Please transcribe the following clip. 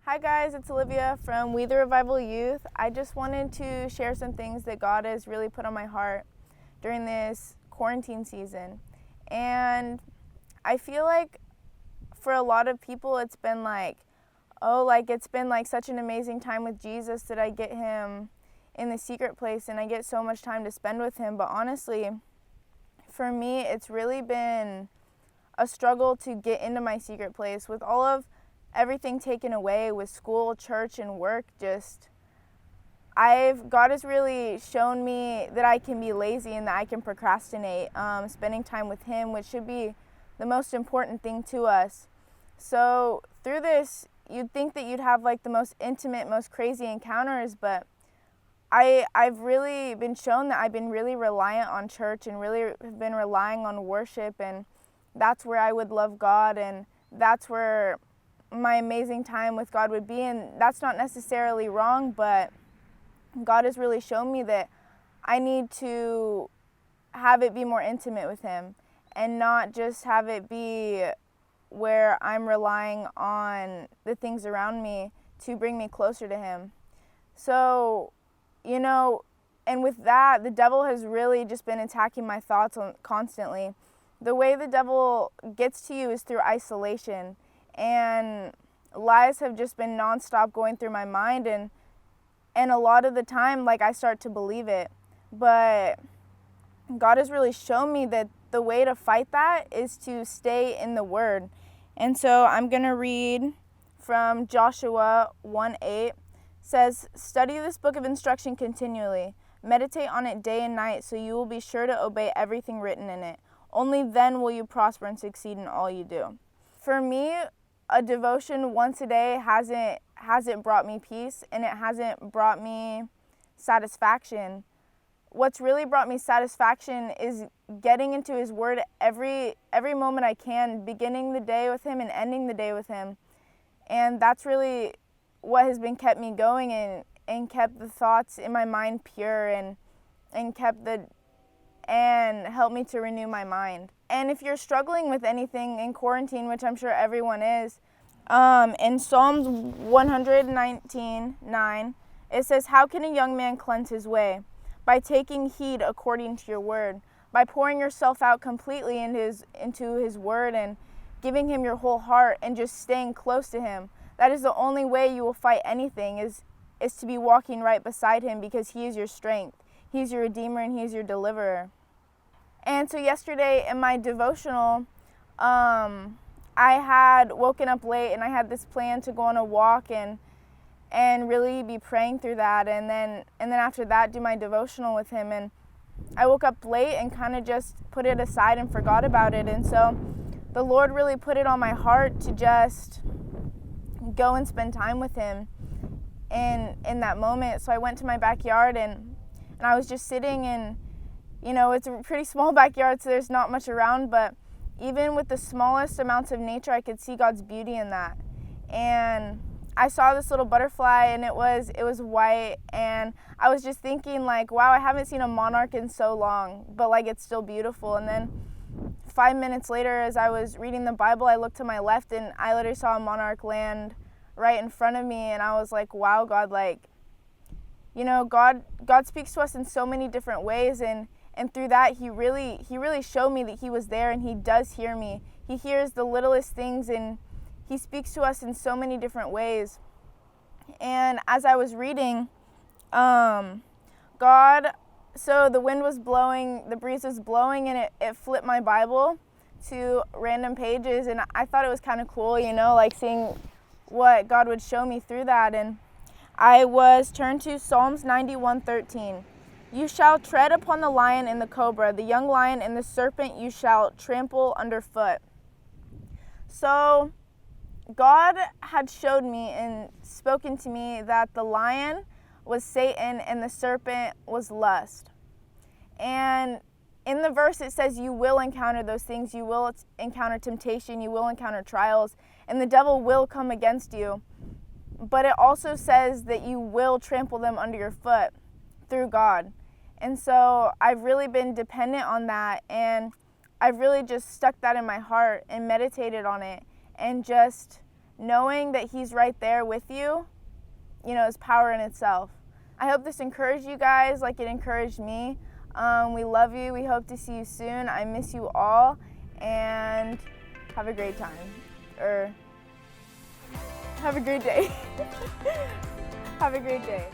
Hi guys, it's Olivia from We the Revival Youth. I just wanted to share some things that God has really put on my heart during this quarantine season. And I feel like for a lot of people it's been it's been like such an amazing time with Jesus that I get him in the secret place and I get so much time to spend with him. But honestly, for me, it's really been a struggle to get into my secret place with all of everything taken away with school, church, and work. God has really shown me that I can be lazy and that I can procrastinate, spending time with him, which should be the most important thing to us. So through this, you'd think that you'd have like the most intimate, most crazy encounters, but I've really been shown that I've been really reliant on church and really have been relying on worship, and that's where I would love God, and that's where my amazing time with God would be. And that's not necessarily wrong, but God has really shown me that I need to have it be more intimate with him and not just have it be where I'm relying on the things around me to bring me closer to him. So, and with that, the devil has really just been attacking my thoughts constantly. The way the devil gets to you is through isolation, and lies have just been nonstop going through my mind, and a lot of the time, I start to believe it. But God has really shown me that the way to fight that is to stay in the Word. And so I'm going to read from Joshua 1:8. Says, "Study this book of instruction continually. Meditate on it day and night, so you will be sure to obey everything written in it. Only then will you prosper and succeed in all you do." For me, a devotion once a day hasn't brought me peace, and it hasn't brought me satisfaction. What's really brought me satisfaction is getting into his word every moment I can, beginning the day with him and ending the day with him. And that's really what has been kept me going and kept the thoughts in my mind pure and helped me to renew my mind. And if you're struggling with anything in quarantine, which I'm sure everyone is, in Psalms 119:9, it says, "How can a young man cleanse his way? By taking heed according to your word, by pouring yourself out completely into his word and giving him your whole heart and just staying close to him. That is the only way you will fight anything, is to be walking right beside him, because he is your strength. He's your redeemer and he's your deliverer." And so yesterday in my devotional, I had woken up late and I had this plan to go on a walk and really be praying through that, and then after that do my devotional with him. And I woke up late and kind of just put it aside and forgot about it. And so the Lord really put it on my heart to just go and spend time with him in that moment. So I went to my backyard and I was just sitting, and it's a pretty small backyard, so there's not much around, but even with the smallest amounts of nature, I could see God's beauty in that. And I saw this little butterfly, and it was white, and I was just thinking wow, I haven't seen a monarch in so long, but it's still beautiful. And then 5 minutes later, as I was reading the Bible, I looked to my left and I literally saw a monarch land right in front of me, and I was like, wow, God, God speaks to us in so many different ways, and through that, he really showed me that he was there, and he does hear me. He hears the littlest things, and he speaks to us in so many different ways. And as I was reading, so the wind was blowing, the breeze was blowing, and it flipped my Bible to random pages, and I thought it was kind of cool, seeing what God would show me through that. And I was turned to Psalms 91:13. "You shall tread upon the lion and the cobra, the young lion and the serpent you shall trample underfoot." So God had showed me and spoken to me that the lion was Satan and the serpent was lust. And in the verse it says you will encounter those things, you will encounter temptation, you will encounter trials, and the devil will come against you. But it also says that you will trample them under your foot through God. And so I've really been dependent on that, and I've really just stuck that in my heart and meditated on it and just knowing that He's right there with you, is power in itself. I hope this encouraged you guys like it encouraged me. We love you. We hope to see you soon. I miss you all, and have a great time. Or have a great day. Have a great day.